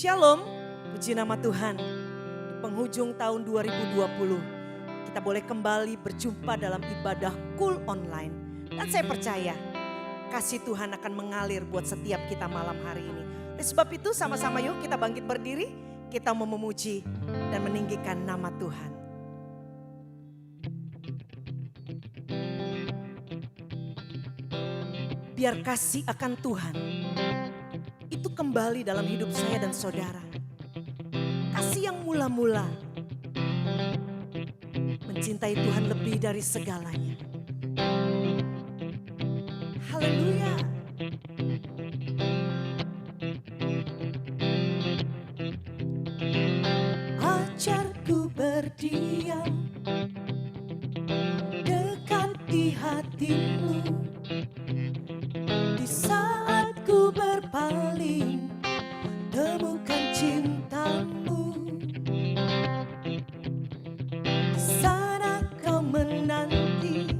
Shalom, puji nama Tuhan. Di penghujung tahun 2020, kita boleh kembali berjumpa dalam ibadah Cool Online. Dan saya percaya kasih Tuhan akan mengalir buat setiap kita malam hari ini. Oleh sebab itu sama-sama yuk kita bangkit berdiri, kita mau memuji dan meninggikan nama Tuhan. Biar kasih akan Tuhan itu kembali dalam hidup saya dan saudara. Kasih yang mula-mula mencintai Tuhan lebih dari segalanya. Haleluya. Ajarku berdiam dekat di hatimu. Di saat ku berpaling, temukan cintamu. Di sana kau menanti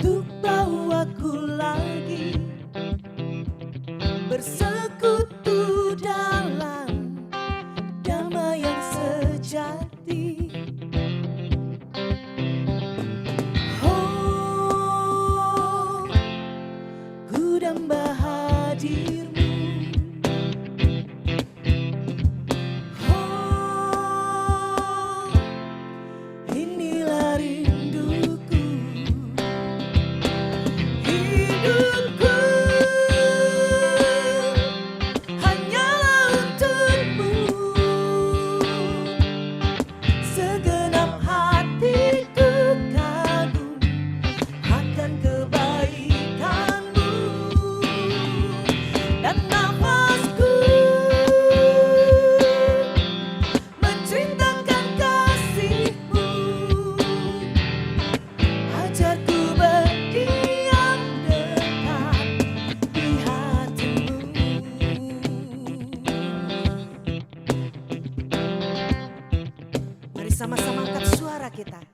untuk bawaku lagi bersekutu dalam damai yang sejati. Damba hadirmu, oh inilah rinduku, hidupku hanyalah untukmu, segenap hatiku kagum akan kebaikan. Dan nafasku menceritakan kasih-Mu. Ajarku berdiam dekat di hati-Mu. Mari sama-sama angkat suara kita.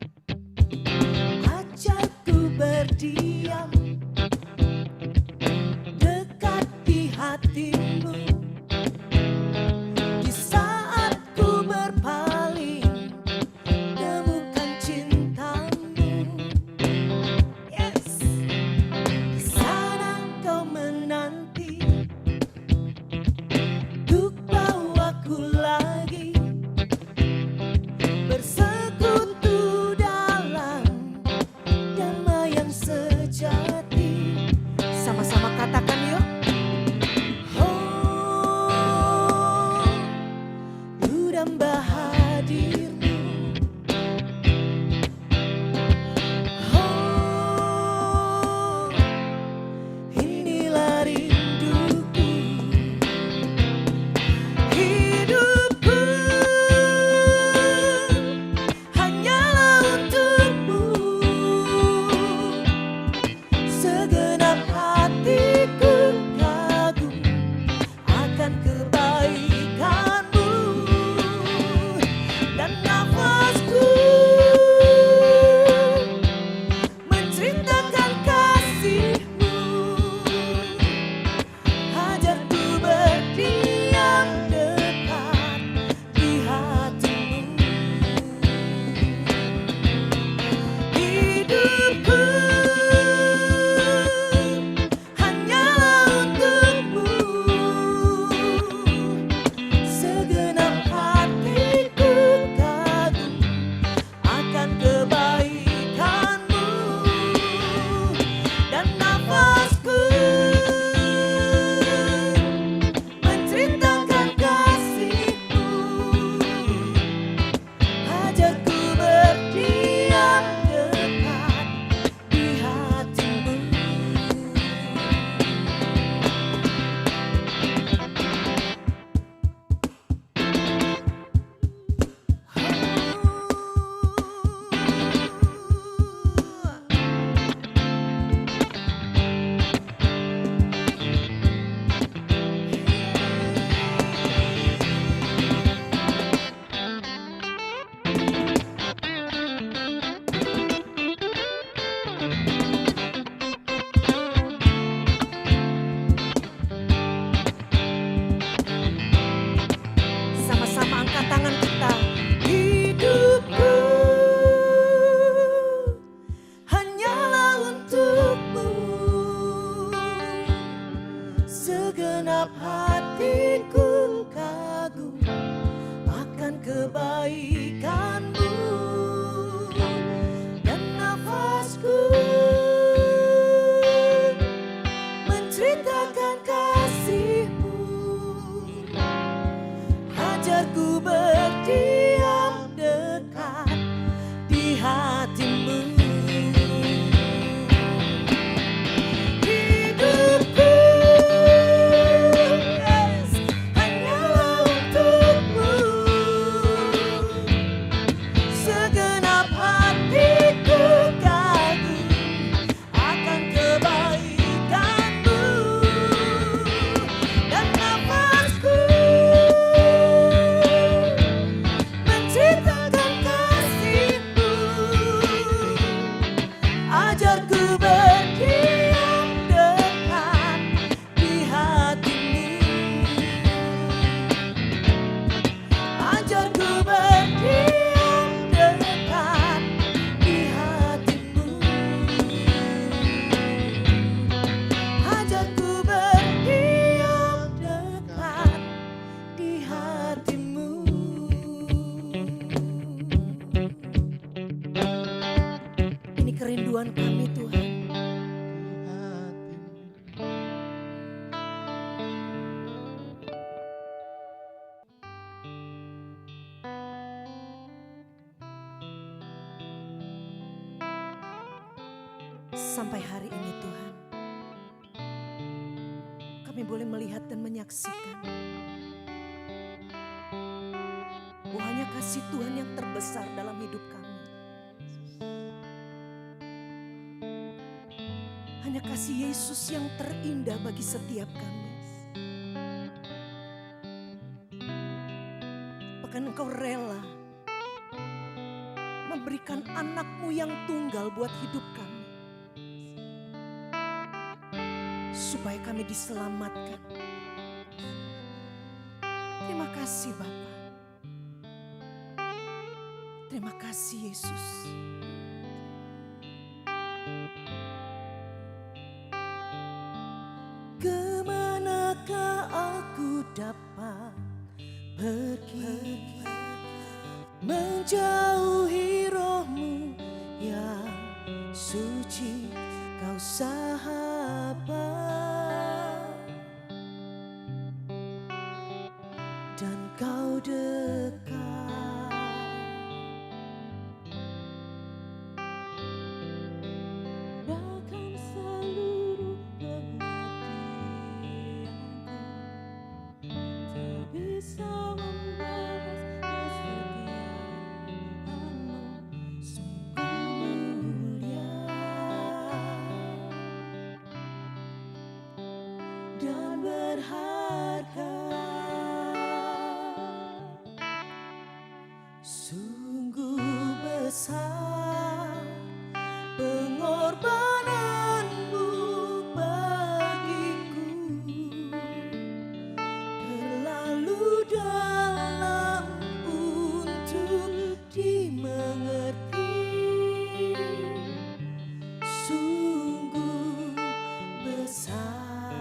Ajarku berdiam hatimu. Di saat ku berpaling, temukan cintamu. Yes. Di sana kau menanti untuk bawaku lagi bersekutu dalam damai yang sejati. Sama-sama katakan yuk. Oh Sampai hari ini Tuhan, kami boleh melihat dan menyaksikan bahwa hanya kasih Tuhan yang terbesar dalam hidup kami. Hanya kasih Yesus yang terindah bagi setiap kami. Bahkan Engkau rela memberikan anak-Mu yang tunggal buat hidup kami, supaya kami diselamatkan. Terima kasih Bapa. Terima kasih Yesus. Kemanakah aku dapat pergi, menjauhi Roh-Mu yang suci, Kau sahabat dan Kau dekat. Bahkan seluruh pengabdianku tak bisa membalas kesetiaan-Mu. Sungguh mulia dan berharga. Sungguh besar pengorbanan-Mu bagiku, terlalu dalam untuk dimengerti. Sungguh besar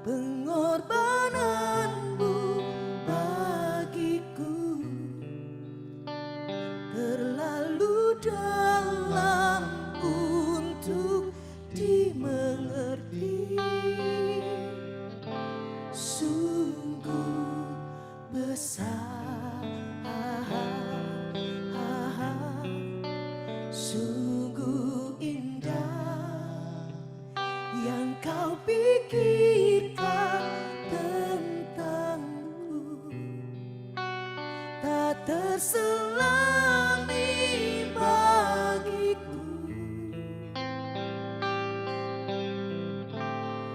Pengorbananmu bagiku terlalu dalam untuk dimengerti. Sungguh besar, sungguh indah yang kau pikirkan tentangku, tak terselami bagiku.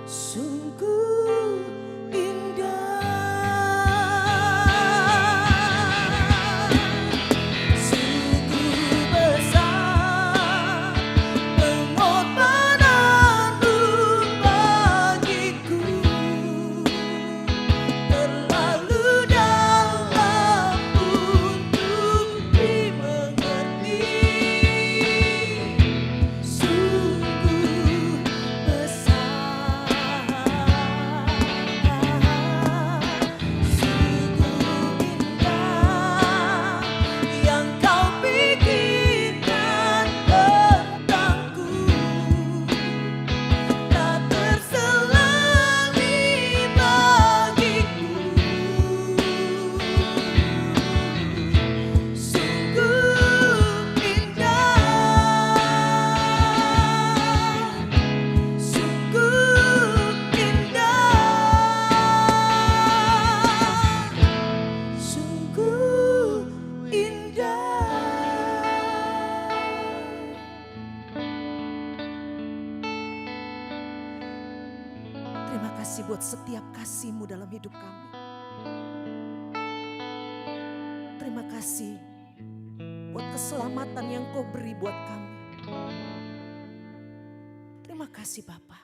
Sungguh indah, sungguh besar pengorbananmu bagiku, terlalu dalam untuk dimengerti. Sungguh besar, sungguh indah yang kau pikirkan tentangku, tak terselami bagiku. Sungguh indah, sungguh indah, sungguh indah. Terima kasih buat setiap kasih-Mu dalam hidup kami. Terima kasih buat keselamatan yang Kau beri buat kami. Terima kasih Bapa.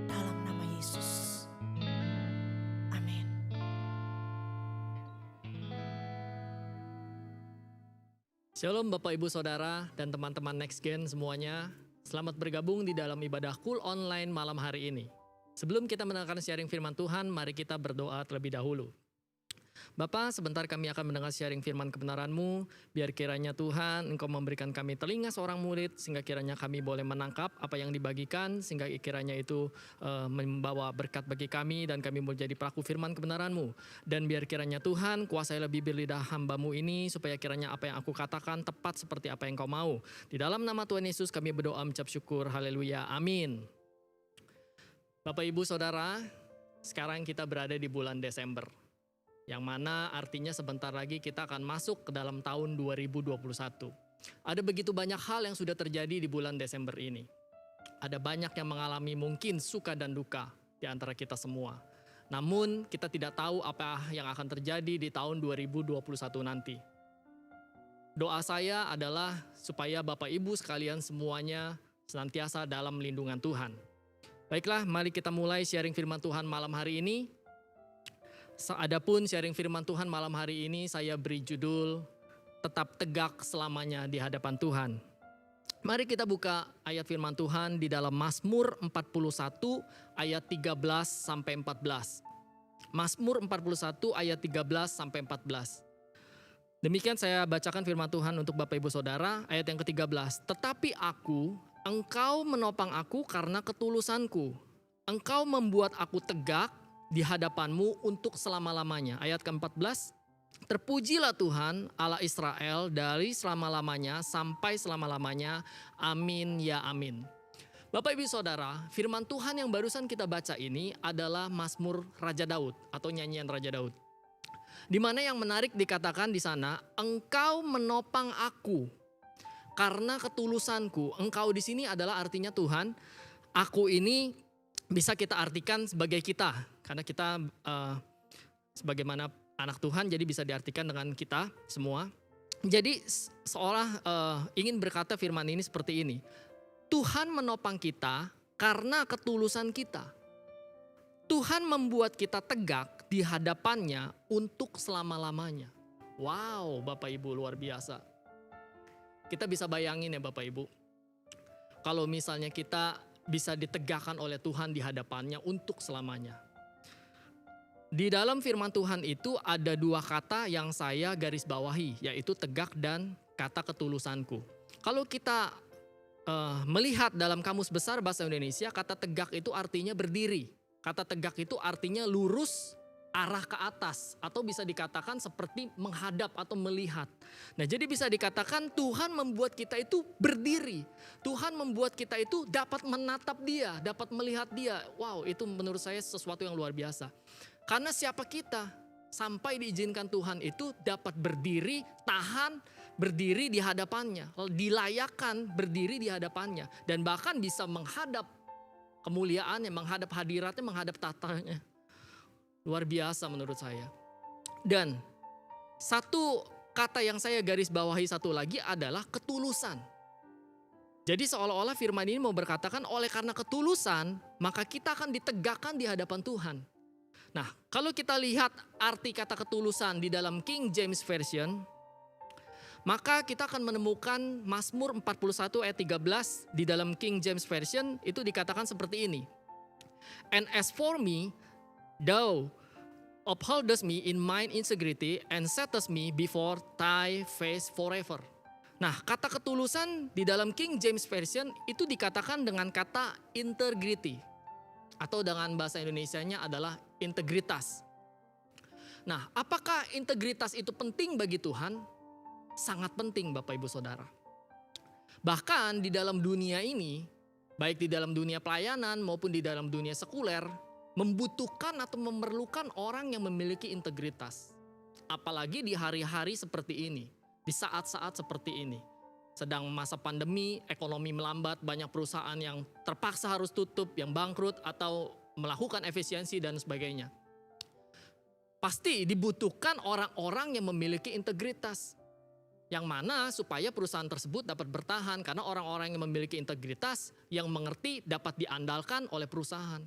Dalam nama Yesus. Amin. Shalom Bapak Ibu Saudara dan teman-teman Next Gen semuanya. Selamat bergabung di dalam ibadah Cool Online malam hari ini. Sebelum kita mendengarkan sharing firman Tuhan, mari kita berdoa terlebih dahulu. Bapa, sebentar kami akan mendengar sharing firman kebenaran-Mu. Biar kiranya Tuhan Engkau memberikan kami telinga seorang murid, sehingga kiranya kami boleh menangkap apa yang dibagikan, sehingga kiranya itu membawa berkat bagi kami dan kami boleh jadi pelaku firman kebenaran-Mu. Dan biar kiranya Tuhan kuasai lebih lidah hamba-Mu ini, supaya kiranya apa yang aku katakan tepat seperti apa yang Kau mau. Di dalam nama Tuhan Yesus kami berdoa mengucap syukur, haleluya, amin. Bapak Ibu Saudara, sekarang kita berada di bulan Desember, yang mana artinya sebentar lagi kita akan masuk ke dalam tahun 2021. Ada begitu banyak hal yang sudah terjadi di bulan Desember ini. Ada banyak yang mengalami mungkin suka dan duka di antara kita semua. Namun kita tidak tahu apa yang akan terjadi di tahun 2021 nanti. Doa saya adalah supaya Bapak Ibu sekalian semuanya senantiasa dalam lindungan Tuhan. Baiklah, mari kita mulai sharing firman Tuhan malam hari ini. Adapun sharing firman Tuhan malam hari ini saya beri judul Tetap Tegak Selamanya di Hadapan Tuhan. Mari kita buka ayat firman Tuhan di dalam Mazmur 41 ayat 13 sampai 14. Mazmur 41 ayat 13 sampai 14. Demikian saya bacakan firman Tuhan untuk Bapak Ibu Saudara, ayat yang ke-13. Tetapi aku, Engkau menopang aku karena ketulusanku. Engkau membuat aku tegak di hadapan-Mu untuk selama-lamanya. Ayat ke-14, terpujilah Tuhan Allah Israel dari selama-lamanya sampai selama-lamanya. Amin ya amin. Bapak Ibu Saudara, firman Tuhan yang barusan kita baca ini adalah Mazmur Raja Daud atau nyanyian Raja Daud. Di mana yang menarik dikatakan di sana, Engkau menopang aku karena ketulusanku. Engkau di sini adalah artinya Tuhan. Aku ini bisa kita artikan sebagai kita, karena kita sebagaimana anak Tuhan, jadi bisa diartikan dengan kita semua. Jadi seolah ingin berkata firman ini seperti ini. Tuhan menopang kita karena ketulusan kita. Tuhan membuat kita tegak di hadapannya untuk selama-lamanya. Wow, Bapak Ibu luar biasa. Kita bisa bayangin ya Bapak Ibu. Kalau misalnya kita bisa ditegakkan oleh Tuhan di hadapannya untuk selamanya. Di dalam firman Tuhan itu ada dua kata yang saya garis bawahi, yaitu tegak dan kata ketulusanku. Kalau kita melihat dalam Kamus Besar Bahasa Indonesia, kata tegak itu artinya berdiri. Kata tegak itu artinya lurus, arah ke atas, atau bisa dikatakan seperti menghadap atau melihat. Nah, jadi bisa dikatakan Tuhan membuat kita itu berdiri. Tuhan membuat kita itu dapat menatap Dia, dapat melihat Dia. Wow, itu menurut saya sesuatu yang luar biasa. Karena siapa kita sampai diizinkan Tuhan itu dapat berdiri, tahan, berdiri di hadapannya, dilayakkan berdiri di hadapannya, dan bahkan bisa menghadap kemuliaannya, menghadap hadiratnya, menghadap tatanya. Luar biasa menurut saya. Dan satu kata yang saya garis bawahi satu lagi adalah ketulusan. Jadi seolah-olah firman ini mau berkatakan oleh karena ketulusan, maka kita akan ditegakkan di hadapan Tuhan. Nah, kalau kita lihat arti kata ketulusan di dalam King James Version, maka kita akan menemukan Mazmur 41 ayat 13 di dalam King James Version itu dikatakan seperti ini. And as for me, thou upholdest me in mine integrity and settest me before thy face forever. Nah, kata ketulusan di dalam King James Version itu dikatakan dengan kata integrity. Atau dengan bahasa Indonesianya adalah integritas. Nah, apakah integritas itu penting bagi Tuhan? Sangat penting Bapak Ibu Saudara. Bahkan di dalam dunia ini, baik di dalam dunia pelayanan maupun di dalam dunia sekuler, membutuhkan atau memerlukan orang yang memiliki integritas. Apalagi di hari-hari seperti ini, di saat-saat seperti ini. Sedang masa pandemi, ekonomi melambat, banyak perusahaan yang terpaksa harus tutup, yang bangkrut atau melakukan efisiensi dan sebagainya. Pasti dibutuhkan orang-orang yang memiliki integritas. Yang mana supaya perusahaan tersebut dapat bertahan karena orang-orang yang memiliki integritas yang mengerti dapat diandalkan oleh perusahaan.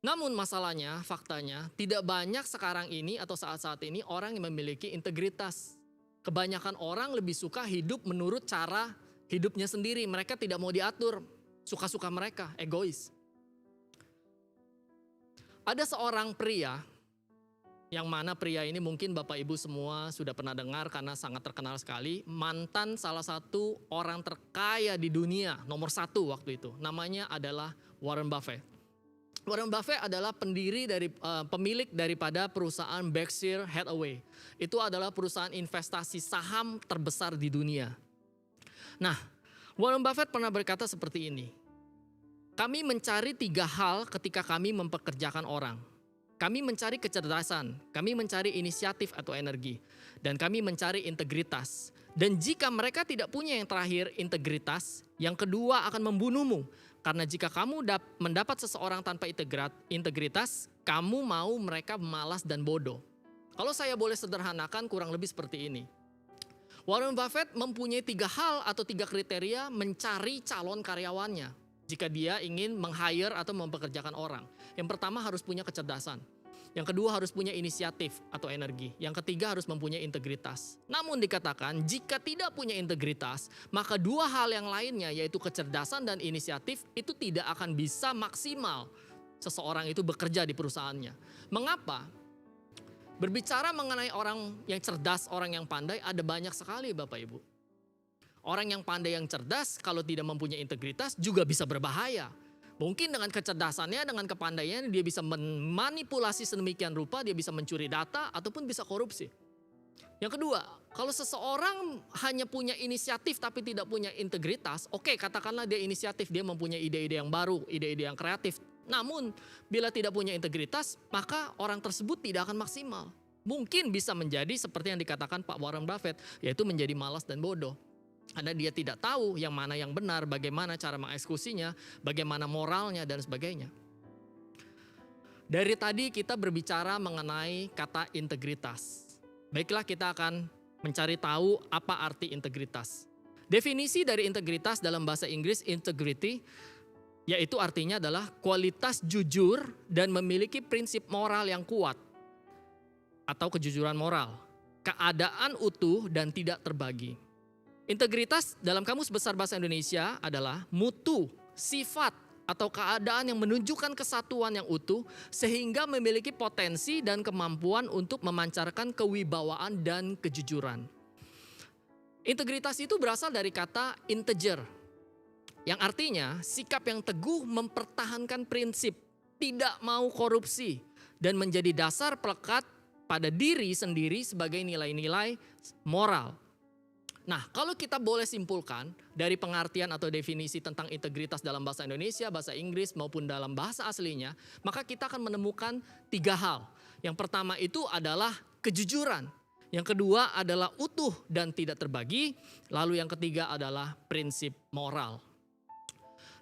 Namun masalahnya, faktanya tidak banyak sekarang ini atau saat-saat ini orang yang memiliki integritas. Kebanyakan orang lebih suka hidup menurut cara hidupnya sendiri. Mereka tidak mau diatur, suka-suka mereka, egois. Ada seorang pria, yang mana pria ini mungkin Bapak Ibu semua sudah pernah dengar karena sangat terkenal sekali. Mantan salah satu orang terkaya di dunia, nomor 1 waktu itu. Namanya adalah Warren Buffett. Warren Buffett adalah pemilik daripada perusahaan Berkshire Hathaway. Itu adalah perusahaan investasi saham terbesar di dunia. Nah, Warren Buffett pernah berkata seperti ini. Kami mencari 3 hal ketika kami mempekerjakan orang. Kami mencari kecerdasan, kami mencari inisiatif atau energi, dan kami mencari integritas. Dan jika mereka tidak punya yang terakhir, integritas, yang kedua akan membunuhmu. Karena jika kamu mendapat seseorang tanpa integritas, kamu mau mereka malas dan bodoh. Kalau saya boleh sederhanakan kurang lebih seperti ini. Warren Buffett mempunyai 3 hal atau 3 kriteria mencari calon karyawannya. Jika dia ingin meng-hire atau mempekerjakan orang. Yang pertama harus punya kecerdasan. Yang kedua harus punya inisiatif atau energi. Yang ketiga harus mempunyai integritas. Namun dikatakan jika tidak punya integritas, maka 2 hal yang lainnya yaitu kecerdasan dan inisiatif itu tidak akan bisa maksimal seseorang itu bekerja di perusahaannya. Mengapa? Berbicara mengenai orang yang cerdas, orang yang pandai ada banyak sekali Bapak Ibu. Orang yang pandai yang cerdas kalau tidak mempunyai integritas juga bisa berbahaya. Mungkin dengan kecerdasannya, dengan kepandaiannya dia bisa memanipulasi sedemikian rupa, dia bisa mencuri data ataupun bisa korupsi. Yang kedua, kalau seseorang hanya punya inisiatif tapi tidak punya integritas, oke, katakanlah dia inisiatif, dia mempunyai ide-ide yang baru, ide-ide yang kreatif. Namun bila tidak punya integritas, maka orang tersebut tidak akan maksimal. Mungkin bisa menjadi seperti yang dikatakan Pak Warren Buffett, yaitu menjadi malas dan bodoh. Karena dia tidak tahu yang mana yang benar, bagaimana cara mengeksekusinya, bagaimana moralnya dan sebagainya. Dari tadi kita berbicara mengenai kata integritas. Baiklah kita akan mencari tahu apa arti integritas. Definisi dari integritas dalam bahasa Inggris integrity, yaitu artinya adalah kualitas jujur dan memiliki prinsip moral yang kuat. Atau kejujuran moral, keadaan utuh dan tidak terbagi. Integritas dalam Kamus Besar Bahasa Indonesia adalah mutu, sifat atau keadaan yang menunjukkan kesatuan yang utuh sehingga memiliki potensi dan kemampuan untuk memancarkan kewibawaan dan kejujuran. Integritas itu berasal dari kata integer, yang artinya sikap yang teguh mempertahankan prinsip, tidak mau korupsi, dan menjadi dasar pelekat pada diri sendiri sebagai nilai-nilai moral. Nah, kalau kita boleh simpulkan dari pengertian atau definisi tentang integritas dalam bahasa Indonesia, bahasa Inggris maupun dalam bahasa aslinya, maka kita akan menemukan 3 hal. Yang pertama itu adalah kejujuran. Yang kedua adalah utuh dan tidak terbagi. Lalu yang ketiga adalah prinsip moral.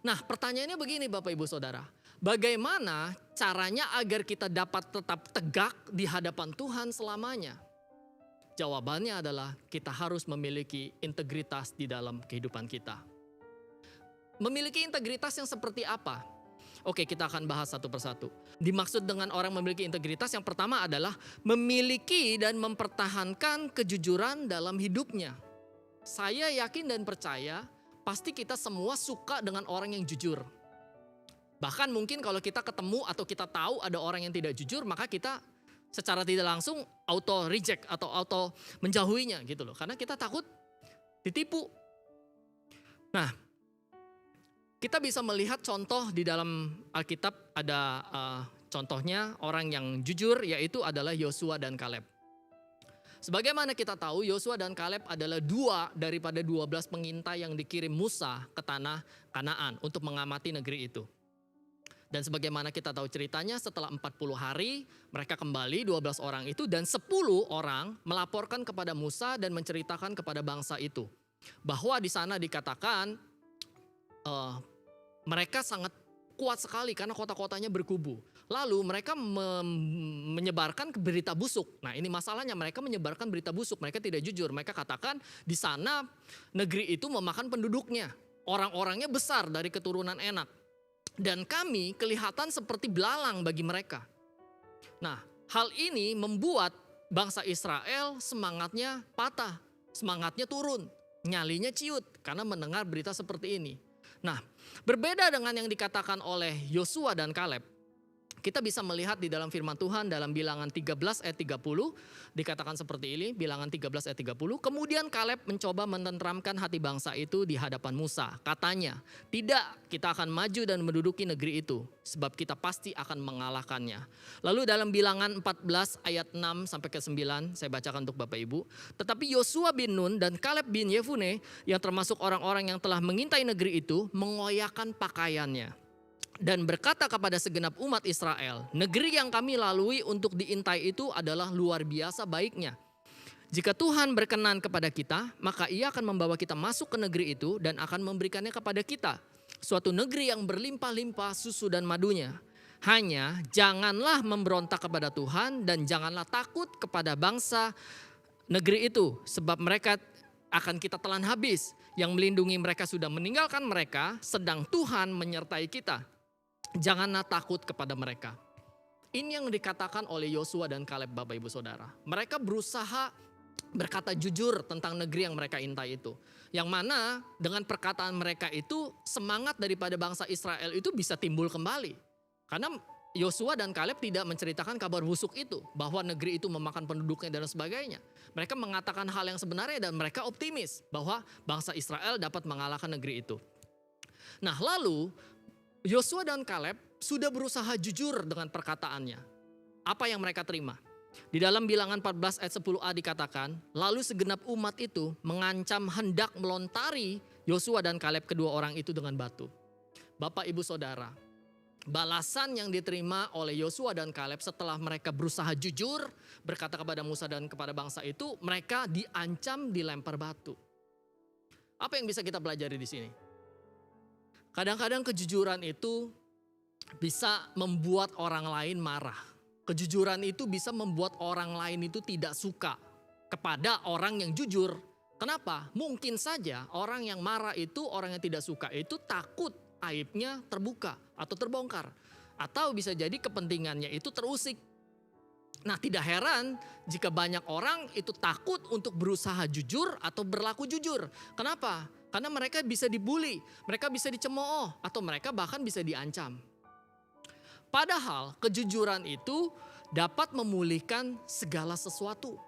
Nah, pertanyaannya begini Bapak Ibu Saudara. Bagaimana caranya agar kita dapat tetap tegak di hadapan Tuhan selamanya? Jawabannya adalah kita harus memiliki integritas di dalam kehidupan kita. Memiliki integritas yang seperti apa? Oke, kita akan bahas satu persatu. Dimaksud dengan orang memiliki integritas yang pertama adalah memiliki dan mempertahankan kejujuran dalam hidupnya. Saya yakin dan percaya pasti kita semua suka dengan orang yang jujur. Bahkan mungkin kalau kita ketemu atau kita tahu ada orang yang tidak jujur, maka kita secara tidak langsung auto reject atau auto menjauhinya gitu loh. Karena kita takut ditipu. Nah, kita bisa melihat contoh di dalam Alkitab ada contohnya orang yang jujur yaitu adalah Yosua dan Kaleb. Sebagaimana kita tahu Yosua dan Kaleb adalah 2 daripada 12 pengintai yang dikirim Musa ke tanah Kanaan untuk mengamati negeri itu. Dan sebagaimana kita tahu ceritanya setelah 40 hari mereka kembali 12 orang itu dan 10 orang melaporkan kepada Musa dan menceritakan kepada bangsa itu. Bahwa di sana dikatakan mereka sangat kuat sekali karena kota-kotanya berkubu. Lalu mereka menyebarkan berita busuk. Nah ini masalahnya mereka menyebarkan berita busuk, mereka tidak jujur. Mereka katakan di sana negeri itu memakan penduduknya. Orang-orangnya besar dari keturunan Enak. Dan kami kelihatan seperti belalang bagi mereka. Nah, hal ini membuat bangsa Israel semangatnya patah, semangatnya turun, nyalinya ciut karena mendengar berita seperti ini. Nah, berbeda dengan yang dikatakan oleh Yosua dan Kaleb, kita bisa melihat di dalam firman Tuhan dalam Bilangan 13 ayat 30 dikatakan seperti ini, Bilangan 13 ayat 30. Kemudian Kaleb mencoba menenteramkan hati bangsa itu di hadapan Musa. Katanya, tidak, kita akan maju dan menduduki negeri itu sebab kita pasti akan mengalahkannya. Lalu dalam Bilangan 14 ayat 6 sampai ke 9 saya bacakan untuk Bapak Ibu. Tetapi Yosua bin Nun dan Kaleb bin Yefune yang termasuk orang-orang yang telah mengintai negeri itu mengoyakkan pakaiannya. Dan berkata kepada segenap umat Israel, negeri yang kami lalui untuk diintai itu adalah luar biasa baiknya. Jika Tuhan berkenan kepada kita, maka ia akan membawa kita masuk ke negeri itu dan akan memberikannya kepada kita. Suatu negeri yang berlimpah-limpah susu dan madunya. Hanya janganlah memberontak kepada Tuhan dan janganlah takut kepada bangsa negeri itu. Sebab mereka akan kita telan habis. Yang melindungi mereka sudah meninggalkan mereka, sedang Tuhan menyertai kita. Janganlah takut kepada mereka. Ini yang dikatakan oleh Yosua dan Kaleb Bapak Ibu Saudara. Mereka berusaha berkata jujur tentang negeri yang mereka intai itu. Yang mana dengan perkataan mereka itu semangat daripada bangsa Israel itu bisa timbul kembali. Karena Yosua dan Kaleb tidak menceritakan kabar busuk itu. Bahwa negeri itu memakan penduduknya dan sebagainya. Mereka mengatakan hal yang sebenarnya dan mereka optimis bahwa bangsa Israel dapat mengalahkan negeri itu. Nah lalu Yosua dan Kaleb sudah berusaha jujur dengan perkataannya. Apa yang mereka terima? Di dalam Bilangan 14 ayat 10a dikatakan, lalu segenap umat itu mengancam hendak melontari Yosua dan Kaleb kedua orang itu dengan batu. Bapak Ibu Saudara, balasan yang diterima oleh Yosua dan Kaleb setelah mereka berusaha jujur berkata kepada Musa dan kepada bangsa itu, mereka diancam dilempar batu. Apa yang bisa kita pelajari di sini? Kadang-kadang kejujuran itu bisa membuat orang lain marah. Kejujuran itu bisa membuat orang lain itu tidak suka kepada orang yang jujur. Kenapa? Mungkin saja orang yang marah itu, orang yang tidak suka itu takut aibnya terbuka atau terbongkar. Atau bisa jadi kepentingannya itu terusik. Nah tidak heran jika banyak orang itu takut untuk berusaha jujur atau berlaku jujur. Kenapa? Karena mereka bisa dibully, mereka bisa dicemooh, atau mereka bahkan bisa diancam. Padahal kejujuran itu dapat memulihkan segala sesuatu.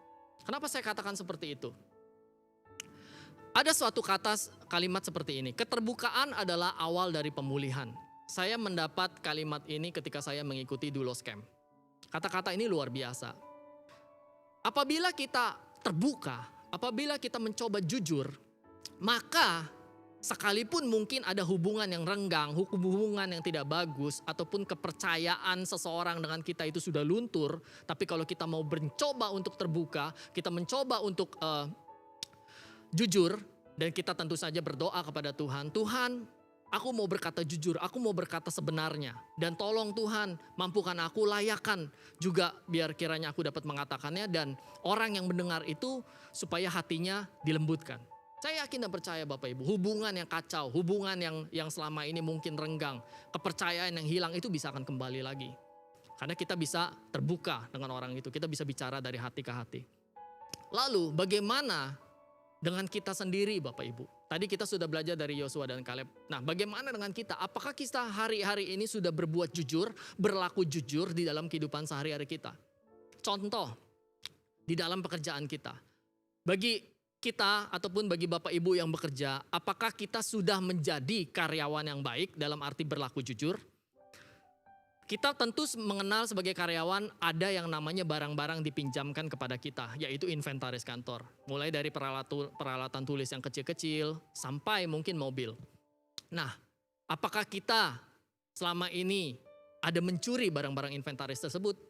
Kenapa saya katakan seperti itu? Ada suatu kalimat seperti ini, keterbukaan adalah awal dari pemulihan. Saya mendapat kalimat ini ketika saya mengikuti Doulos Camp. Kata-kata ini luar biasa. Apabila kita terbuka, apabila kita mencoba jujur, maka sekalipun mungkin ada hubungan yang renggang, hubungan yang tidak bagus, ataupun kepercayaan seseorang dengan kita itu sudah luntur, tapi kalau kita mau mencoba untuk terbuka, kita mencoba untuk jujur, dan kita tentu saja berdoa kepada Tuhan, Tuhan, aku mau berkata jujur, aku mau berkata sebenarnya, dan tolong Tuhan mampukan aku, layakan juga biar kiranya aku dapat mengatakannya, dan orang yang mendengar itu supaya hatinya dilembutkan. Saya yakin dan percaya Bapak Ibu, hubungan yang kacau, hubungan yang selama ini mungkin renggang, kepercayaan yang hilang itu bisa akan kembali lagi. Karena kita bisa terbuka dengan orang itu, kita bisa bicara dari hati ke hati. Lalu bagaimana dengan kita sendiri Bapak Ibu? Tadi kita sudah belajar dari Yosua dan Kaleb. Nah, bagaimana dengan kita? Apakah kita hari-hari ini sudah berbuat jujur, berlaku jujur di dalam kehidupan sehari-hari kita? Contoh, di dalam pekerjaan kita. Bagi kita ataupun bagi Bapak Ibu yang bekerja, apakah kita sudah menjadi karyawan yang baik dalam arti berlaku jujur? Kita tentu mengenal sebagai karyawan ada yang namanya barang-barang dipinjamkan kepada kita, yaitu inventaris kantor. Mulai dari peralatan tulis yang kecil-kecil sampai mungkin mobil. Nah, apakah kita selama ini ada mencuri barang-barang inventaris tersebut?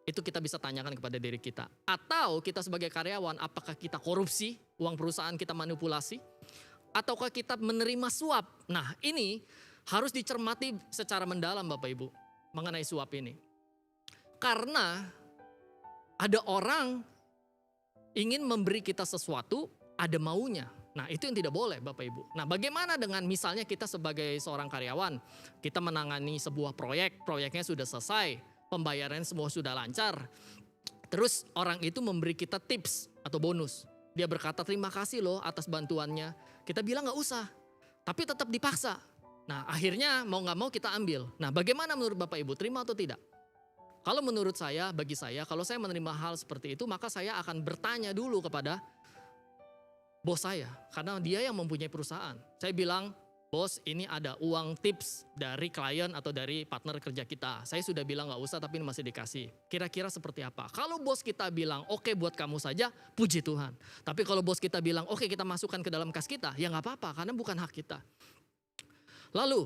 Itu kita bisa tanyakan kepada diri kita. Atau kita sebagai karyawan, apakah kita korupsi, uang perusahaan kita manipulasi? Ataukah kita menerima suap? Nah, ini harus dicermati secara mendalam Bapak Ibu mengenai suap ini. Karena ada orang ingin memberi kita sesuatu, ada maunya. Nah, itu yang tidak boleh Bapak Ibu. Nah, bagaimana dengan misalnya kita sebagai seorang karyawan, kita menangani sebuah proyeknya sudah selesai, pembayaran semua sudah lancar. Terus orang itu memberi kita tips atau bonus. Dia berkata terima kasih loh atas bantuannya. Kita bilang gak usah, tapi tetap dipaksa. Nah, akhirnya mau gak mau kita ambil. Nah, bagaimana menurut Bapak Ibu, terima atau tidak? Kalau menurut saya, bagi saya, kalau saya menerima hal seperti itu, maka saya akan bertanya dulu kepada bos saya. Karena dia yang mempunyai perusahaan. Saya bilang, bos, ini ada uang tips dari klien atau dari partner kerja kita. Saya sudah bilang gak usah tapi ini masih dikasih. Kira-kira seperti apa? Kalau bos kita bilang oke buat kamu saja, puji Tuhan. Tapi kalau bos kita bilang oke kita masukkan ke dalam kas kita, ya gak apa-apa karena bukan hak kita. Lalu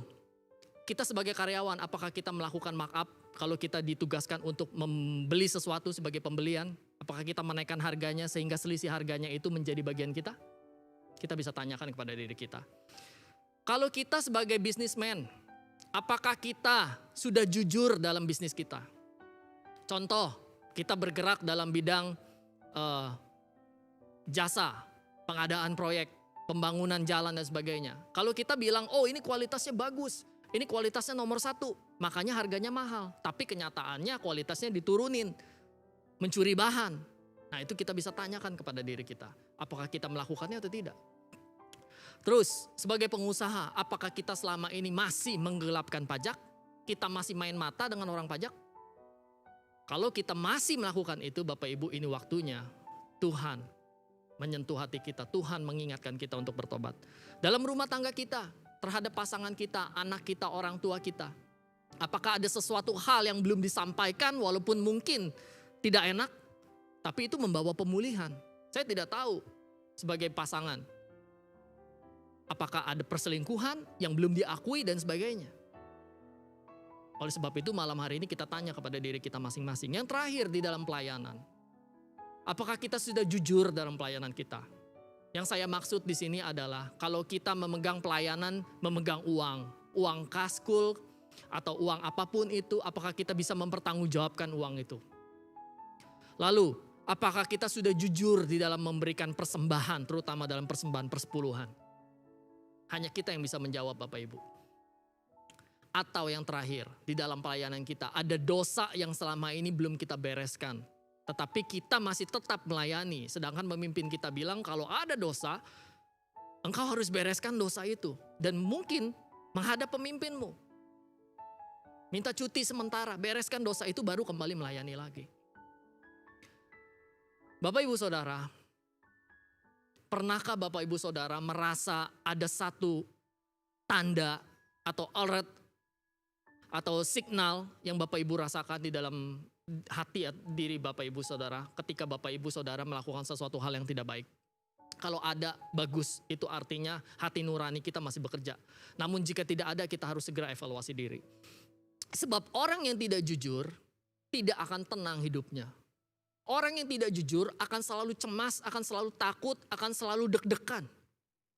kita sebagai karyawan apakah kita melakukan markup kalau kita ditugaskan untuk membeli sesuatu sebagai pembelian? Apakah kita menaikkan harganya sehingga selisih harganya itu menjadi bagian kita? Kita bisa tanyakan kepada diri kita. Kalau kita sebagai bisnismen, apakah kita sudah jujur dalam bisnis kita? Contoh, kita bergerak dalam bidang jasa, pengadaan proyek, pembangunan jalan dan sebagainya. Kalau kita bilang, oh ini kualitasnya bagus, ini kualitasnya nomor 1, makanya harganya mahal. Tapi kenyataannya kualitasnya diturunin, mencuri bahan. Nah itu kita bisa tanyakan kepada diri kita, apakah kita melakukannya atau tidak. Terus sebagai pengusaha, apakah kita selama ini masih menggelapkan pajak? Kita masih main mata dengan orang pajak? Kalau kita masih melakukan itu Bapak Ibu, ini waktunya Tuhan menyentuh hati kita. Tuhan mengingatkan kita untuk bertobat. Dalam rumah tangga kita, terhadap pasangan kita, anak kita, orang tua kita. Apakah ada sesuatu hal yang belum disampaikan walaupun mungkin tidak enak? Tapi itu membawa pemulihan. Saya tidak tahu sebagai pasangan. Apakah ada perselingkuhan yang belum diakui dan sebagainya. Oleh sebab itu malam hari ini kita tanya kepada diri kita masing-masing. Yang terakhir di dalam pelayanan. Apakah kita sudah jujur dalam pelayanan kita? Yang saya maksud di sini adalah kalau kita memegang pelayanan, memegang uang kaskul atau uang apapun itu, apakah kita bisa mempertanggungjawabkan uang itu? Lalu, apakah kita sudah jujur di dalam memberikan persembahan, terutama dalam persembahan persepuluhan? Hanya kita yang bisa menjawab Bapak Ibu. Atau yang terakhir, di dalam pelayanan kita ada dosa yang selama ini belum kita bereskan. Tetapi kita masih tetap melayani. Sedangkan pemimpin kita bilang kalau ada dosa, engkau harus bereskan dosa itu. Dan mungkin menghadap pemimpinmu. Minta cuti sementara, bereskan dosa itu baru kembali melayani lagi. Bapak Ibu Saudara, pernahkah Bapak Ibu Saudara merasa ada satu tanda atau alert atau signal yang Bapak Ibu rasakan di dalam hati diri Bapak Ibu Saudara ketika Bapak Ibu Saudara melakukan sesuatu hal yang tidak baik? Kalau ada, bagus, itu artinya hati nurani kita masih bekerja. Namun jika tidak ada, kita harus segera evaluasi diri. Sebab orang yang tidak jujur tidak akan tenang hidupnya. Orang yang tidak jujur akan selalu cemas, akan selalu takut, akan selalu deg-degan.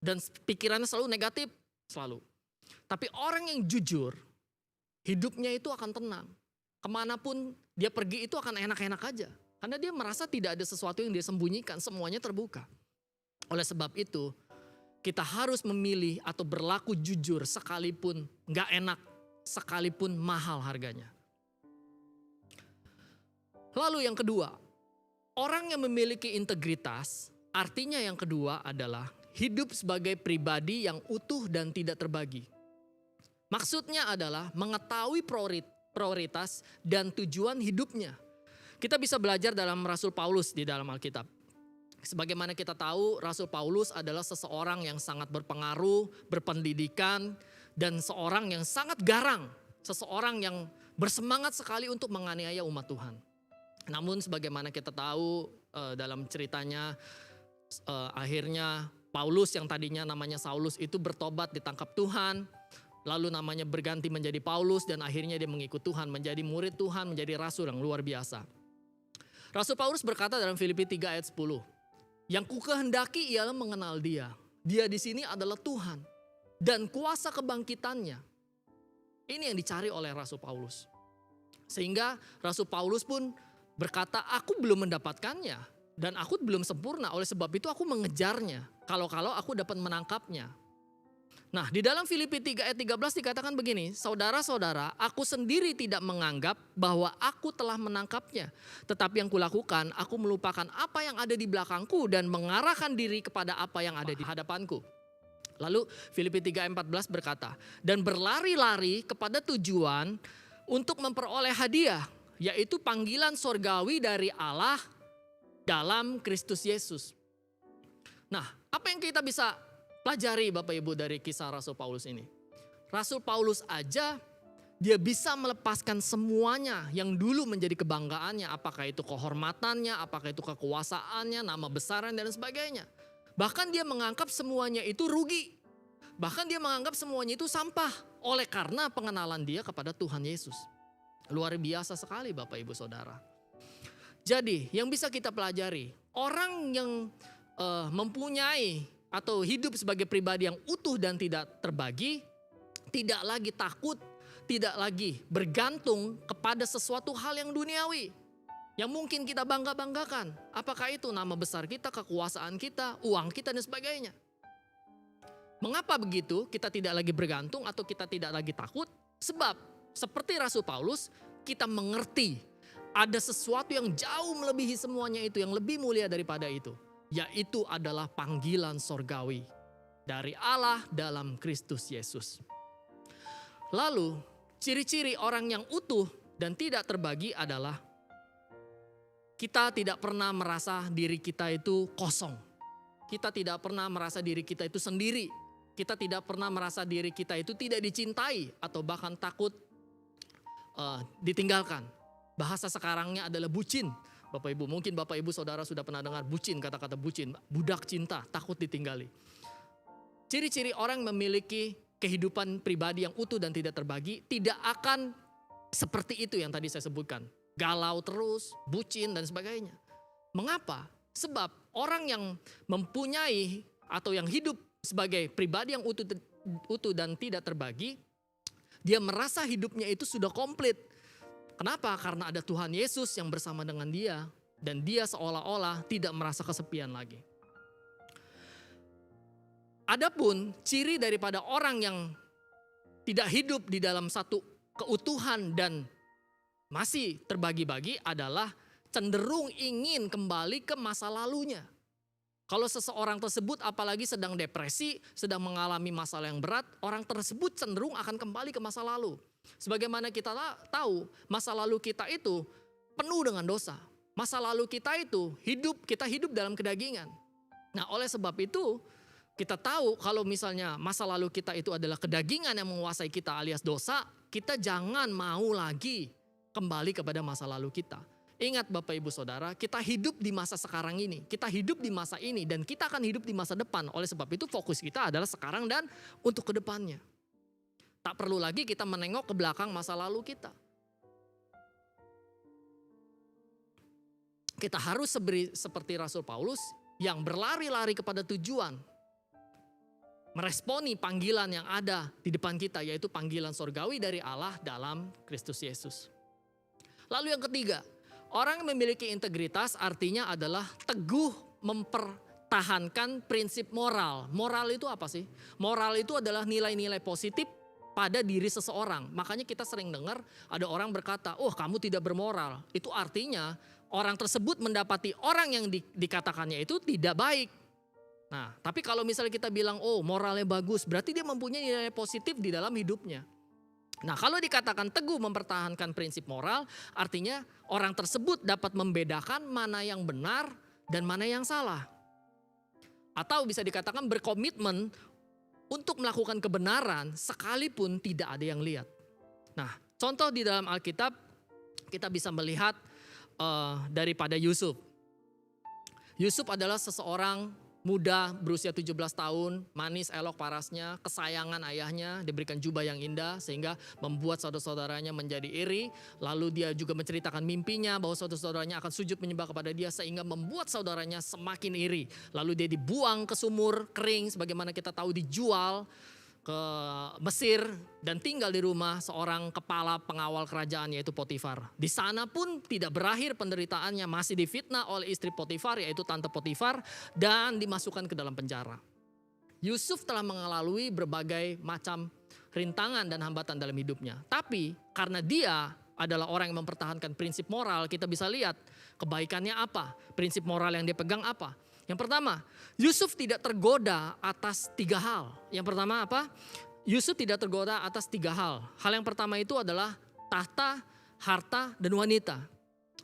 Dan pikirannya selalu negatif, selalu. Tapi orang yang jujur, hidupnya itu akan tenang. Kemanapun dia pergi itu akan enak-enak aja. Karena dia merasa tidak ada sesuatu yang dia sembunyikan, semuanya terbuka. Oleh sebab itu, kita harus memilih atau berlaku jujur sekalipun gak enak, sekalipun mahal harganya. Lalu yang kedua, orang yang memiliki integritas, artinya yang kedua adalah hidup sebagai pribadi yang utuh dan tidak terbagi. Maksudnya adalah mengetahui prioritas dan tujuan hidupnya. Kita bisa belajar dalam Rasul Paulus di dalam Alkitab. Sebagaimana kita tahu, Rasul Paulus adalah seseorang yang sangat berpengaruh, berpendidikan, dan seorang yang sangat garang. Seseorang yang bersemangat sekali untuk menganiaya umat Tuhan. Namun sebagaimana kita tahu dalam ceritanya, akhirnya Paulus yang tadinya namanya Saulus itu bertobat, ditangkap Tuhan. Lalu namanya berganti menjadi Paulus dan akhirnya dia mengikut Tuhan, menjadi murid Tuhan, menjadi rasul yang luar biasa. Rasul Paulus berkata dalam Filipi 3 ayat 10, yang kukehendaki ialah mengenal dia. Dia di sini adalah Tuhan dan kuasa kebangkitannya. Ini yang dicari oleh Rasul Paulus. Sehingga Rasul Paulus pun berkata, aku belum mendapatkannya dan aku belum sempurna. Oleh sebab itu aku mengejarnya. Kalau-kalau aku dapat menangkapnya. Nah, di dalam Filipi 3 ayat 13 dikatakan begini, saudara-saudara, aku sendiri tidak menganggap bahwa aku telah menangkapnya. Tetapi yang kulakukan, aku melupakan apa yang ada di belakangku dan mengarahkan diri kepada apa yang ada di hadapanku. Lalu Filipi 3 ayat 14 berkata, dan berlari-lari kepada tujuan untuk memperoleh hadiah, yaitu panggilan sorgawi dari Allah dalam Kristus Yesus. Nah, apa yang kita bisa pelajari Bapak Ibu dari kisah Rasul Paulus ini? Rasul Paulus aja dia bisa melepaskan semuanya yang dulu menjadi kebanggaannya. Apakah itu kehormatannya, apakah itu kekuasaannya, nama besarnya dan sebagainya. Bahkan dia menganggap semuanya itu rugi. Bahkan dia menganggap semuanya itu sampah. Oleh karena pengenalan dia kepada Tuhan Yesus. Luar biasa sekali Bapak Ibu Saudara. Jadi yang bisa kita pelajari, orang yang mempunyai atau hidup sebagai pribadi yang utuh dan tidak terbagi, tidak lagi takut, tidak lagi bergantung kepada sesuatu hal yang duniawi. Yang mungkin kita bangga-banggakan. Apakah itu nama besar kita, kekuasaan kita, uang kita dan sebagainya. Mengapa begitu? Kita tidak lagi bergantung atau kita tidak lagi takut? Sebab seperti Rasul Paulus, kita mengerti ada sesuatu yang jauh melebihi semuanya itu, yang lebih mulia daripada itu. Yaitu adalah panggilan sorgawi dari Allah dalam Kristus Yesus. Lalu ciri-ciri orang yang utuh dan tidak terbagi adalah kita tidak pernah merasa diri kita itu kosong. Kita tidak pernah merasa diri kita itu sendiri. Kita tidak pernah merasa diri kita itu tidak dicintai atau bahkan takut ditinggalkan. Bahasa sekarangnya adalah bucin. Bapak Ibu, mungkin Bapak Ibu Saudara sudah pernah dengar bucin, kata-kata bucin, budak cinta, takut ditinggali. Ciri-ciri orang memiliki kehidupan pribadi yang utuh dan tidak terbagi tidak akan seperti itu yang tadi saya sebutkan. Galau terus, bucin dan sebagainya. Mengapa? Sebab orang yang mempunyai atau yang hidup sebagai pribadi yang utuh dan tidak terbagi, dia merasa hidupnya itu sudah komplit. Kenapa? Karena ada Tuhan Yesus yang bersama dengan dia dan dia seolah-olah tidak merasa kesepian lagi. Adapun ciri daripada orang yang tidak hidup di dalam satu keutuhan dan masih terbagi-bagi adalah cenderung ingin kembali ke masa lalunya. Kalau seseorang tersebut apalagi sedang depresi, sedang mengalami masalah yang berat, orang tersebut cenderung akan kembali ke masa lalu. Sebagaimana kita tahu, masa lalu kita itu penuh dengan dosa. Masa lalu kita itu kita hidup dalam kedagingan. Nah, oleh sebab itu kita tahu kalau misalnya masa lalu kita itu adalah kedagingan yang menguasai kita alias dosa, kita jangan mau lagi kembali kepada masa lalu kita. Ingat Bapak Ibu Saudara, kita hidup di masa sekarang ini, kita hidup di masa ini dan kita akan hidup di masa depan. Oleh sebab itu fokus kita adalah sekarang dan untuk ke depannya. Tak perlu lagi kita menengok ke belakang masa lalu kita. Kita harus seperti Rasul Paulus yang berlari-lari kepada tujuan. Meresponi panggilan yang ada di depan kita, yaitu panggilan sorgawi dari Allah dalam Kristus Yesus. Lalu yang ketiga, orang yang memiliki integritas artinya adalah teguh mempertahankan prinsip moral. Moral itu apa sih? Moral itu adalah nilai-nilai positif pada diri seseorang. Makanya kita sering dengar ada orang berkata, oh kamu tidak bermoral. Itu artinya orang tersebut mendapati orang yang dikatakannya itu tidak baik. Nah, tapi kalau misalnya kita bilang, oh moralnya bagus, berarti dia mempunyai nilai positif di dalam hidupnya. Nah, kalau dikatakan teguh mempertahankan prinsip moral, artinya orang tersebut dapat membedakan mana yang benar dan mana yang salah. Atau bisa dikatakan berkomitmen untuk melakukan kebenaran sekalipun tidak ada yang lihat. Nah, contoh di dalam Alkitab kita bisa melihat daripada Yusuf. Yusuf adalah seseorang muda berusia 17 tahun, manis elok parasnya, kesayangan ayahnya, diberikan jubah yang indah sehingga membuat saudara-saudaranya menjadi iri. Lalu dia juga menceritakan mimpinya bahwa saudara-saudaranya akan sujud menyembah kepada dia sehingga membuat saudaranya semakin iri. Lalu dia dibuang ke sumur kering sebagaimana kita tahu, dijual ke Mesir dan tinggal di rumah seorang kepala pengawal kerajaan yaitu Potifar. Di sana pun tidak berakhir penderitaannya, masih difitnah oleh istri Potifar yaitu tante Potifar dan dimasukkan ke dalam penjara. Yusuf telah mengalami berbagai macam rintangan dan hambatan dalam hidupnya. Tapi karena dia adalah orang yang mempertahankan prinsip moral, kita bisa lihat kebaikannya apa, prinsip moral yang dia pegang apa. Yang pertama, Yusuf tidak tergoda atas 3 hal. Yang pertama apa? Yusuf tidak tergoda atas 3 hal. Hal yang pertama itu adalah tahta, harta, dan wanita.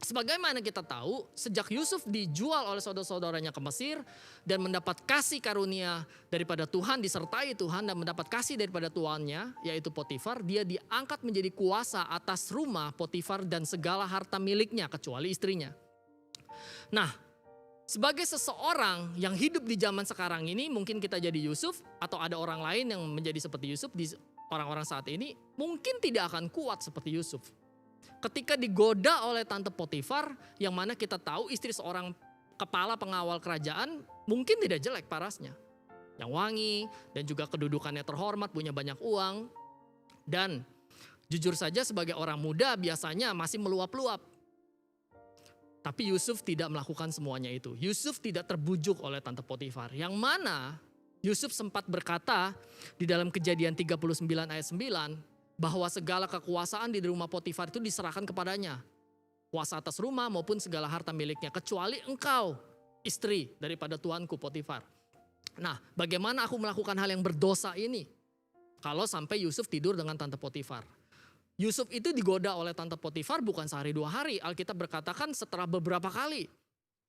Sebagaimana kita tahu, sejak Yusuf dijual oleh saudara-saudaranya ke Mesir dan mendapat kasih karunia daripada Tuhan, disertai Tuhan dan mendapat kasih daripada tuannya yaitu Potifar, dia diangkat menjadi kuasa atas rumah Potifar dan segala harta miliknya kecuali istrinya. Nah, sebagai seseorang yang hidup di zaman sekarang ini, mungkin kita jadi Yusuf atau ada orang lain yang menjadi seperti Yusuf di orang-orang saat ini, mungkin tidak akan kuat seperti Yusuf. Ketika digoda oleh tante Potifar, yang mana kita tahu istri seorang kepala pengawal kerajaan mungkin tidak jelek parasnya. Yang wangi dan juga kedudukannya terhormat, punya banyak uang. Dan jujur saja sebagai orang muda biasanya masih meluap-luap. Tapi Yusuf tidak melakukan semuanya itu. Yusuf tidak terbujuk oleh tante Potifar. Yang mana Yusuf sempat berkata di dalam Kejadian 39 ayat 9 bahwa segala kekuasaan di rumah Potifar itu diserahkan kepadanya. Kuasa atas rumah maupun segala harta miliknya. Kecuali engkau istri daripada tuanku Potifar. Nah, bagaimana aku melakukan hal yang berdosa ini? Kalau sampai Yusuf tidur dengan tante Potifar. Yusuf itu digoda oleh tante Potifar bukan sehari 2 hari. Alkitab berkatakan setelah beberapa kali.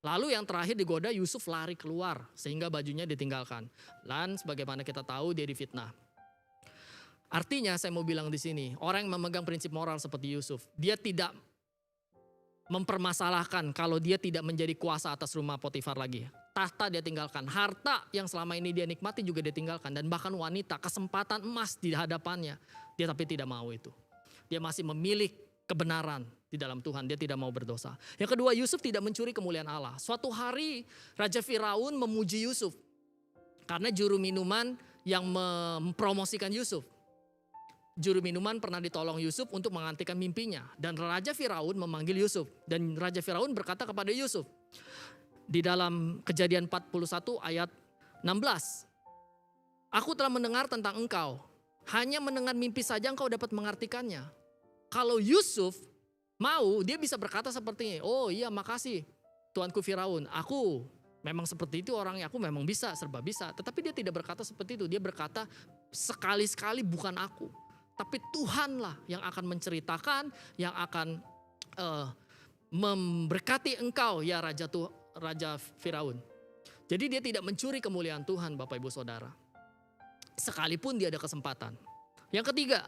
Lalu yang terakhir digoda, Yusuf lari keluar sehingga bajunya ditinggalkan. Dan sebagaimana kita tahu dia difitnah. Artinya saya mau bilang di sini, orang yang memegang prinsip moral seperti Yusuf, dia tidak mempermasalahkan kalau dia tidak menjadi kuasa atas rumah Potifar lagi. Tahta dia tinggalkan, harta yang selama ini dia nikmati juga dia tinggalkan. Dan bahkan wanita, kesempatan emas di hadapannya, dia tapi tidak mau itu. Dia masih memilih kebenaran di dalam Tuhan. Dia tidak mau berdosa. Yang kedua, Yusuf tidak mencuri kemuliaan Allah. Suatu hari Raja Firaun memuji Yusuf. Karena juru minuman yang mempromosikan Yusuf. Juru minuman pernah ditolong Yusuf untuk menghentikan mimpinya. Dan Raja Firaun memanggil Yusuf. Dan Raja Firaun berkata kepada Yusuf. Di dalam Kejadian 41 ayat 16. Aku telah mendengar tentang engkau. Hanya mendengar mimpi saja engkau dapat mengartikannya. Kalau Yusuf mau, dia bisa berkata seperti ini. Oh iya, makasih Tuanku Firaun. Aku Memang seperti itu orangnya, aku memang bisa, serba bisa. Tetapi dia tidak berkata seperti itu. Dia berkata, sekali-sekali bukan aku. Tapi Tuhanlah yang akan menceritakan, yang akan memberkati engkau ya Raja Firaun. Jadi dia tidak mencuri kemuliaan Tuhan Bapak Ibu Saudara. Sekalipun dia ada kesempatan. Yang ketiga,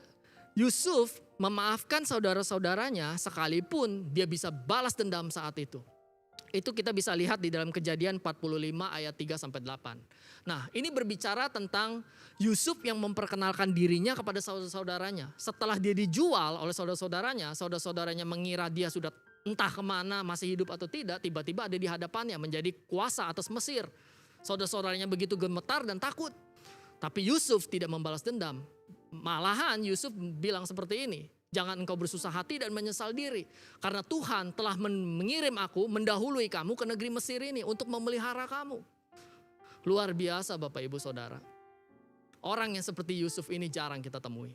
Yusuf memaafkan saudara-saudaranya sekalipun dia bisa balas dendam saat itu. Itu kita bisa lihat di dalam Kejadian 45 ayat 3-8. Nah, ini berbicara tentang Yusuf yang memperkenalkan dirinya kepada saudara-saudaranya. Setelah dia dijual oleh saudara-saudaranya mengira dia sudah entah kemana, masih hidup atau tidak, tiba-tiba ada di hadapannya menjadi kuasa atas Mesir. Saudara-saudaranya begitu gemetar dan takut. Tapi Yusuf tidak membalas dendam. Malahan Yusuf bilang seperti ini, jangan engkau bersusah hati dan menyesal diri. Karena Tuhan telah mengirim aku mendahului kamu ke negeri Mesir ini untuk memelihara kamu. Luar biasa Bapak Ibu Saudara. Orang yang seperti Yusuf ini jarang kita temui.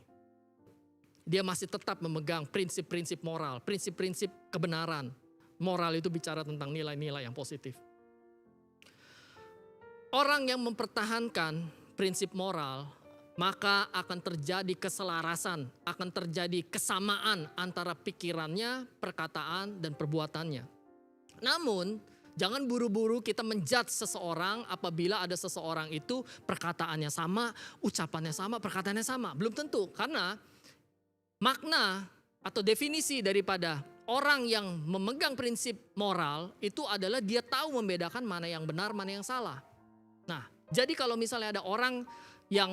Dia masih tetap memegang prinsip-prinsip moral, prinsip-prinsip kebenaran. Moral itu bicara tentang nilai-nilai yang positif. Orang yang mempertahankan prinsip moral, maka akan terjadi keselarasan, akan terjadi kesamaan antara pikirannya, perkataan, dan perbuatannya. Namun, jangan buru-buru kita menjudge seseorang apabila ada seseorang itu perkataannya sama, ucapannya sama, perkataannya sama. Belum tentu, karena makna atau definisi daripada orang yang memegang prinsip moral itu adalah dia tahu membedakan mana yang benar, mana yang salah. Nah, jadi kalau misalnya ada orang yang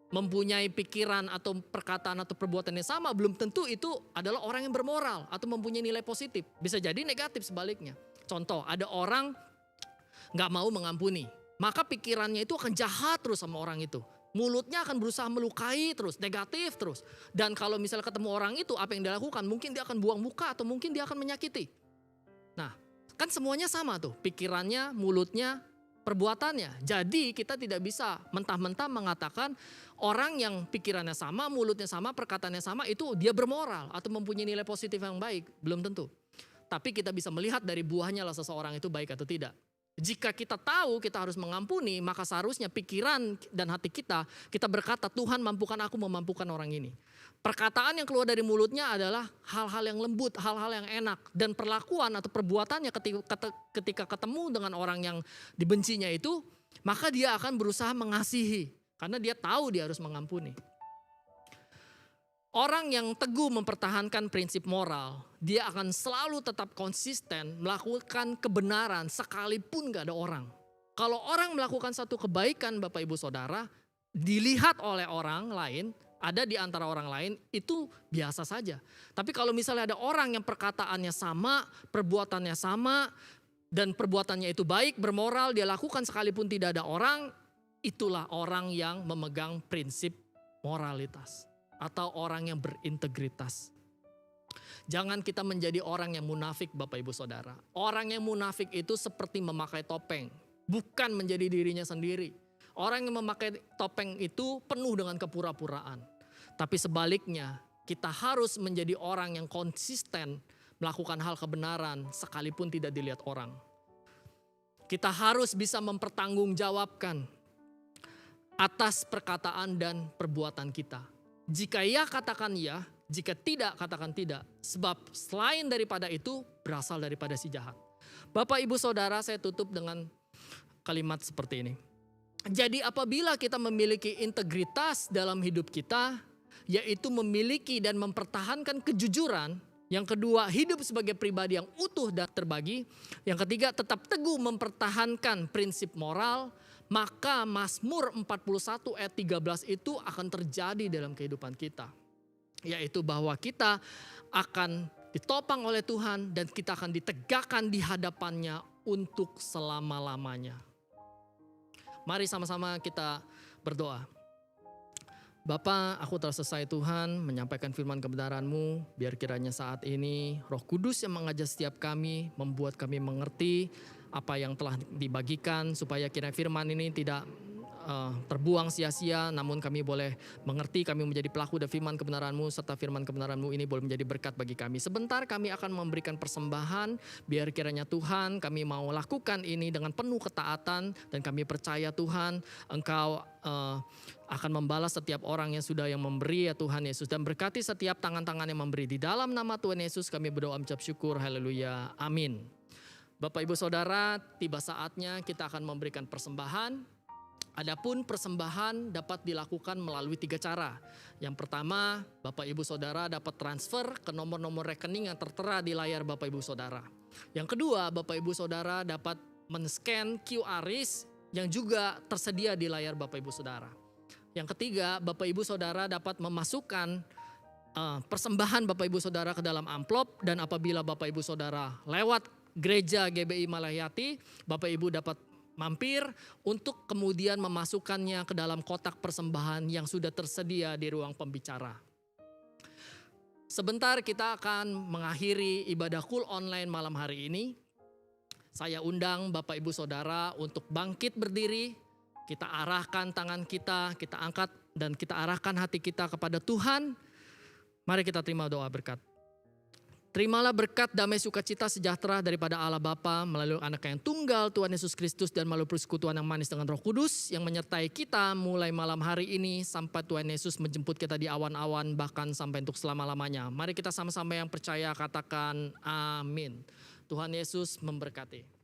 mempunyai pikiran atau perkataan atau perbuatan yang sama, belum tentu itu adalah orang yang bermoral atau mempunyai nilai positif. Bisa jadi negatif sebaliknya. Contoh, ada orang gak mau mengampuni, maka pikirannya itu akan jahat terus sama orang itu. Mulutnya akan berusaha melukai terus, negatif terus. Dan kalau misalnya ketemu orang itu, apa yang dia lakukan? Mungkin dia akan buang muka atau mungkin dia akan menyakiti. Nah, kan semuanya sama tuh, pikirannya, mulutnya, perbuatannya. Jadi kita tidak bisa mentah-mentah mengatakan orang yang pikirannya sama, mulutnya sama, perkataannya sama itu dia bermoral atau mempunyai nilai positif yang baik. Belum tentu. Tapi kita bisa melihat dari buahnya lah seseorang itu baik atau tidak. Jika kita tahu kita harus mengampuni, maka seharusnya pikiran dan hati kita berkata, Tuhan mampukan aku memampukan orang ini. Perkataan yang keluar dari mulutnya adalah hal-hal yang lembut, hal-hal yang enak. Dan perlakuan atau perbuatannya ketika ketemu dengan orang yang dibencinya itu, maka dia akan berusaha mengasihi. Karena dia tahu dia harus mengampuni. Orang yang teguh mempertahankan prinsip moral, dia akan selalu tetap konsisten melakukan kebenaran sekalipun gak ada orang. Kalau orang melakukan satu kebaikan Bapak Ibu Saudara, dilihat oleh orang lain, ada di antara orang lain, itu biasa saja. Tapi kalau misalnya ada orang yang perkataannya sama, perbuatannya sama, dan perbuatannya itu baik, bermoral, dia lakukan sekalipun tidak ada orang, itulah orang yang memegang prinsip moralitas. Atau orang yang berintegritas. Jangan kita menjadi orang yang munafik Bapak Ibu Saudara. Orang yang munafik itu seperti memakai topeng. Bukan menjadi dirinya sendiri. Orang yang memakai topeng itu penuh dengan kepura-puraan. Tapi sebaliknya kita harus menjadi orang yang konsisten melakukan hal kebenaran sekalipun tidak dilihat orang. Kita harus bisa mempertanggungjawabkan atas perkataan dan perbuatan kita. Jika ya katakan ya, jika tidak katakan tidak. Sebab selain daripada itu berasal daripada si jahat. Bapak Ibu Saudara, saya tutup dengan kalimat seperti ini. Jadi apabila kita memiliki integritas dalam hidup kita, yaitu memiliki dan mempertahankan kejujuran. Yang kedua, hidup sebagai pribadi yang utuh dan terbagi. Yang ketiga, tetap teguh mempertahankan prinsip moral. Maka Mazmur 41 ayat 13 itu akan terjadi dalam kehidupan kita. Yaitu bahwa kita akan ditopang oleh Tuhan dan kita akan ditegakkan di hadapannya untuk selama-lamanya. Mari sama-sama kita berdoa. Bapa, aku telah selesai Tuhan menyampaikan firman kebenaran-Mu. Biar kiranya saat ini Roh Kudus yang mengajar setiap kami, membuat kami mengerti apa yang telah dibagikan, supaya kiranya firman ini tidak terbuang sia-sia, namun kami boleh mengerti, kami menjadi pelaku dan firman kebenaran-Mu, serta firman kebenaran-Mu ini boleh menjadi berkat bagi kami. Sebentar kami akan memberikan persembahan, biar kiranya Tuhan kami mau lakukan ini dengan penuh ketaatan, dan kami percaya Tuhan Engkau akan membalas setiap orang yang memberi ya Tuhan Yesus, dan berkati setiap tangan-tangan yang memberi. Di dalam nama Tuhan Yesus kami berdoa mengucap syukur, haleluya, amin. Bapak Ibu Saudara, tiba saatnya kita akan memberikan persembahan. Adapun persembahan dapat dilakukan melalui 3 cara. Yang pertama, Bapak Ibu Saudara dapat transfer ke nomor-nomor rekening yang tertera di layar Bapak Ibu Saudara. Yang kedua, Bapak Ibu Saudara dapat men-scan QR yang juga tersedia di layar Bapak Ibu Saudara. Yang ketiga, Bapak Ibu Saudara dapat memasukkan persembahan Bapak Ibu Saudara ke dalam amplop, dan apabila Bapak Ibu Saudara lewat gereja GBI Malayati, Bapak Ibu dapat mampir untuk kemudian memasukkannya ke dalam kotak persembahan yang sudah tersedia di ruang pembicara. Sebentar kita akan mengakhiri ibadah Cool Online malam hari ini. Saya undang Bapak Ibu Saudara untuk bangkit berdiri. Kita arahkan tangan kita angkat dan kita arahkan hati kita kepada Tuhan. Mari kita terima doa berkat. Terimalah berkat, damai, sukacita, sejahtera daripada Allah Bapa melalui anak yang tunggal Tuhan Yesus Kristus, dan melalui persekutuan yang manis dengan Roh Kudus yang menyertai kita mulai malam hari ini sampai Tuhan Yesus menjemput kita di awan-awan, bahkan sampai untuk selama-lamanya. Mari kita sama-sama yang percaya katakan amin. Tuhan Yesus memberkati.